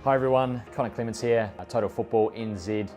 Hi everyone, Clements here, Total Football NZ.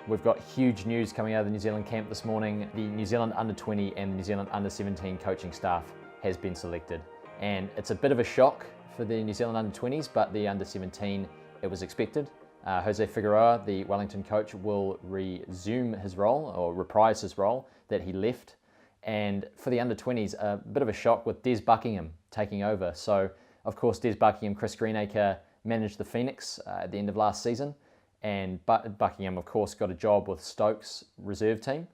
We've got huge news coming out of the New Zealand camp this morning. The New Zealand Under-20 and New Zealand Under-17 coaching staff has been selected. And it's a bit of a shock for the New Zealand Under-20s, but the Under-17, it was expected. Jose Figueroa, the Wellington coach, will resume his role, or reprise his role that he left. And for the Under-20s, a bit of a shock with Des Buckingham taking over. So, of course, Des Buckingham, Chris Greenacre managed the Phoenix at the end of last season, and Buckingham, of course, got a job with Stokes' reserve team.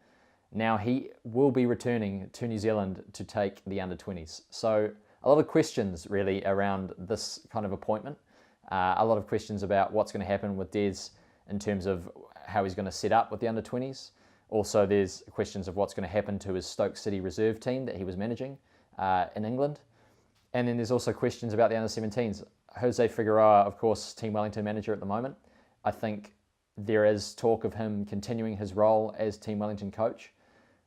Now he will be returning to New Zealand to take the Under-20s. So a lot of questions really around this kind of appointment. A lot of questions about what's going to happen with Des in terms of how he's going to set up with the Under-20s. Also, there's questions of what's going to happen to his Stoke City reserve team that he was managing in England. And then there's also questions about the Under-17s. Jose Figueroa, of course, Team Wellington manager at the moment. I think there is talk of him continuing his role as Team Wellington coach,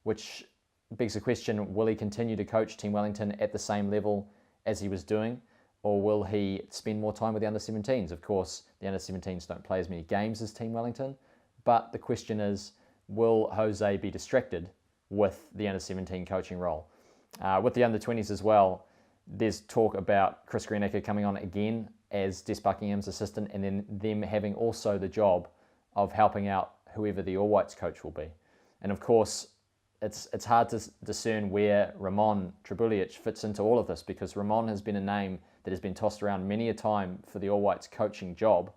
which begs the question, will he continue to coach Team Wellington at the same level as he was doing, or will he spend more time with the Under-17s? Of course, the Under-17s don't play as many games as Team Wellington, but the question is, will Jose be distracted with the Under-17 coaching role? With the Under-20s as well, there's talk about Chris Greenacre coming on again as Des Buckingham's assistant, and then them having also the job of helping out whoever the All Whites coach will be. And of course, it's hard to discern where Ramon Trbojevic fits into all of this, because Ramon has been a name that has been tossed around many a time for the All Whites coaching job,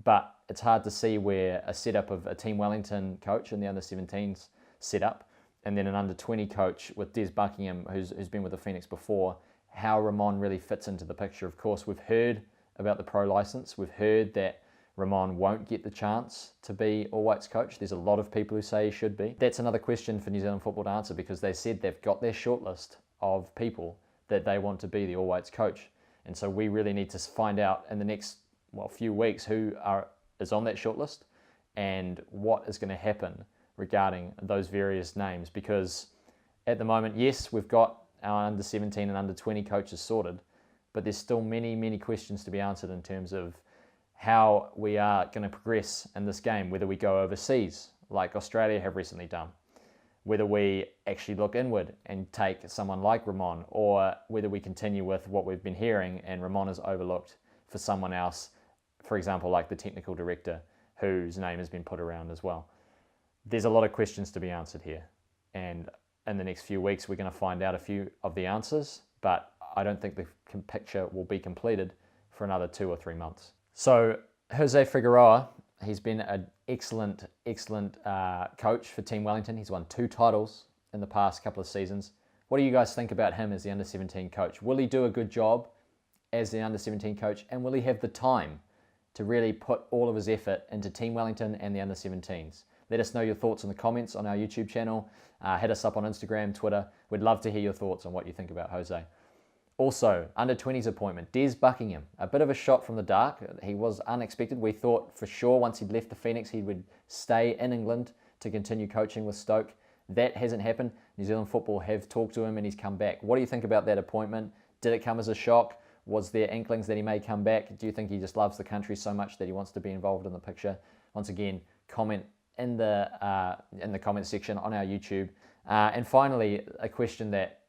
but it's hard to see where a setup of a Team Wellington coach in the Under-17s setup, and then an Under-20 coach with Des Buckingham, who's been with the Phoenix before, how Ramon really fits into the picture. Of course, we've heard about the pro license. We've heard that Ramon won't get the chance to be All Whites coach. There's a lot of people who say he should be. That's another question for New Zealand football to answer, because they said they've got their shortlist of people that they want to be the All Whites coach. And so we really need to find out in the next few weeks who is on that shortlist and what is going to happen regarding those various names. Because at the moment, yes, we've got our Under-17 and Under-20 coaches sorted, but there's still many questions to be answered in terms of how we are going to progress in this game, whether we go overseas, like Australia have recently done, whether we actually look inward and take someone like Ramon, or whether we continue with what we've been hearing and Ramon is overlooked for someone else, for example, like the technical director, whose name has been put around as well. There's a lot of questions to be answered here, and in the next few weeks, we're going to find out a few of the answers, but I don't think the picture will be completed for another 2 or 3 months. So Jose Figueroa, he's been an excellent coach for Team Wellington. He's won 2 titles in the past couple of seasons. What do you guys think about him as the Under-17 coach? Will he do a good job as the Under-17 coach, and will he have the time to really put all of his effort into Team Wellington and the Under-17s? Let us know your thoughts in the comments on our YouTube channel. Hit us up on Instagram, Twitter. We'd love to hear your thoughts on what you think about Jose. Also, Under-20s appointment, Des Buckingham. A bit of a shot from the dark. He was unexpected. We thought for sure once he'd left the Phoenix, he would stay in England to continue coaching with Stoke. That hasn't happened. New Zealand football have talked to him and he's come back. What do you think about that appointment? Did it come as a shock? Was there inklings that he may come back? Do you think he just loves the country so much that he wants to be involved in the picture? Once again, comment in the comment section on our YouTube. And finally, a question that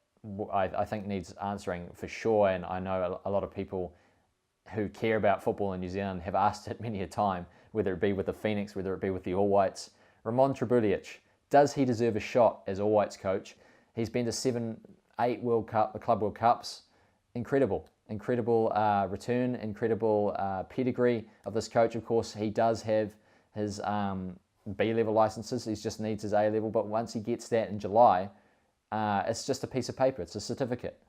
I think needs answering for sure, and I know a lot of people who care about football in New Zealand have asked it many a time, whether it be with the Phoenix, whether it be with the All Whites. Ramon Trbojevic, does he deserve a shot as All Whites coach? He's been to 7, 8 Club World Cups. Incredible return, incredible pedigree of this coach. Of course, he does have his B-level licenses. He just needs his A-level, but once he gets that in July, it's just a piece of paper. It's a certificate,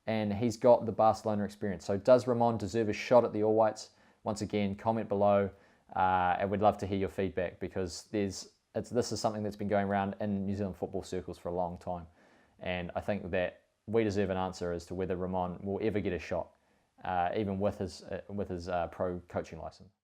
and he's got the Barcelona experience. So does Ramon deserve a shot at the All Whites? Once again, comment below, and we'd love to hear your feedback, because this is something that's been going around in New Zealand football circles for a long time, and I think that we deserve an answer as to whether Ramon will ever get a shot, even with his pro coaching license.